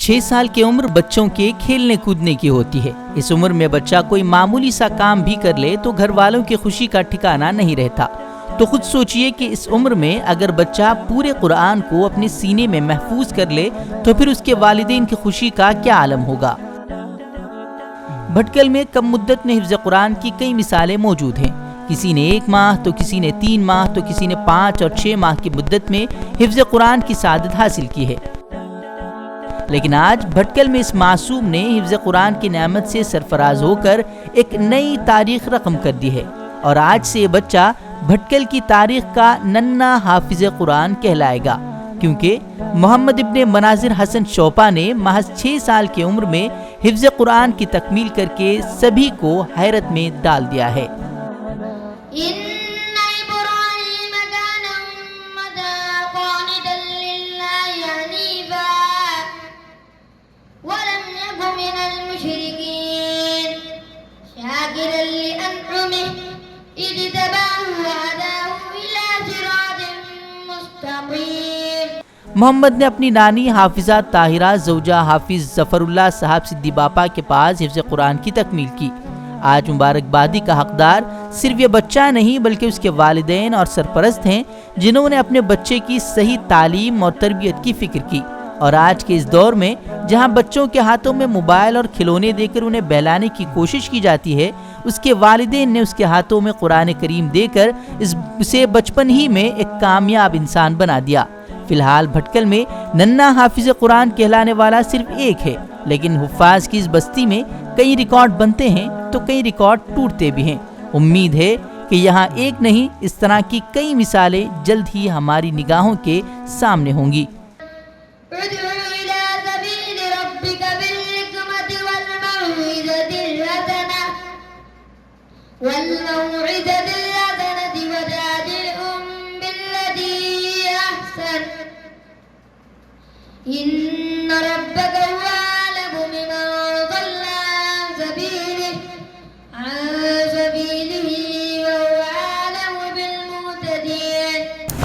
6 سال کی عمر بچوں کے کھیلنے کودنے کی ہوتی ہے۔ اس عمر میں بچہ کوئی معمولی سا کام بھی کر لے تو گھر والوں کی خوشی کا ٹھکانہ نہیں رہتا۔ تو خود سوچئے کہ اس عمر میں اگر بچہ پورے قرآن کو اپنے سینے میں محفوظ کر لے تو پھر اس کے والدین کی خوشی کا کیا عالم ہوگا۔ بھٹکل میں کم مدت میں حفظ قرآن کی کئی مثالیں موجود ہیں۔ کسی نے 1 ماہ تو کسی نے 3 ماہ تو کسی نے 5 اور 6 ماہ کی مدت میں حفظ قرآن کی سعادت حاصل کی ہے۔ لیکن آج بھٹکل میں اس معصوم نے حفظ قرآن کی نعمت سے سرفراز ہو کر ایک نئی تاریخ رقم کر دی ہے، اور آج سے یہ بچہ بھٹکل کی تاریخ کا ننھا حافظ قرآن کہلائے گا، کیونکہ محمد ابن مناظر حسن شوپا نے محض 6 سال کی عمر میں حفظ قرآن کی تکمیل کر کے سبھی کو حیرت میں ڈال دیا ہے۔ محمد نے اپنی نانی حافظہ طاہرہ زوجہ حافظ ظفر اللہ صاحب صدی باپا کے پاس حفظ قرآن کی تکمیل کی۔ آج مبارکبادی کا حقدار صرف یہ بچہ نہیں بلکہ اس کے والدین اور سرپرست ہیں، جنہوں نے اپنے بچے کی صحیح تعلیم اور تربیت کی فکر کی۔ اور آج کے اس دور میں جہاں بچوں کے ہاتھوں میں موبائل اور کھلونے دے کر انہیں بہلانے کی کوشش کی جاتی ہے، اس کے والدین نے اس کے ہاتھوں میں قرآن کریم دے کر اسے بچپن ہی میں ایک کامیاب انسان بنا دیا۔ فی الحال بھٹکل میں ننھا حافظ قرآن کہلانے والا صرف ایک ہے، لیکن حفاظ کی اس بستی میں کئی ریکارڈ بنتے ہیں تو کئی ریکارڈ ٹوٹتے بھی ہیں۔ امید ہے کہ یہاں ایک نہیں، اس طرح کی کئی مثالیں جلد ہی ہماری نگاہوں کے سامنے ہوں گی۔ إن ربك هو أعلم بمن ضل عن سبيله وهو أعلم بالمهتدين۔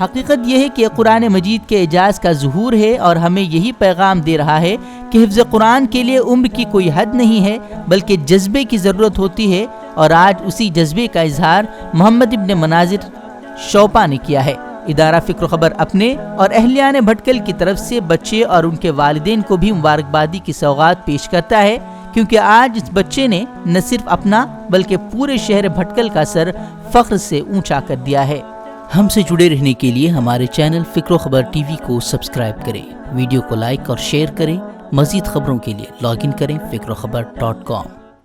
حقیقت یہ ہے کہ قرآن مجید کے اعجاز کا ظہور ہے اور ہمیں یہی پیغام دے رہا ہے کہ حفظ قرآن کے لیے عمر کی کوئی حد نہیں ہے، بلکہ جذبے کی ضرورت ہوتی ہے، اور آج اسی جذبے کا اظہار محمد ابن مناظر شوپا نے کیا ہے۔ ادارہ فکر و خبر اپنے اور اہلیان بھٹکل کی طرف سے بچے اور ان کے والدین کو بھی مبارکبادی کی سوغات پیش کرتا ہے، کیونکہ آج اس بچے نے نہ صرف اپنا بلکہ پورے شہر بھٹکل کا سر فخر سے اونچا کر دیا ہے۔ ہم سے جڑے رہنے کے لیے ہمارے چینل فکر و خبر ٹی وی کو سبسکرائب کریں، ویڈیو کو لائک اور شیئر کریں۔ مزید خبروں کے لیے لاگ ان کریں فکروخبر.com۔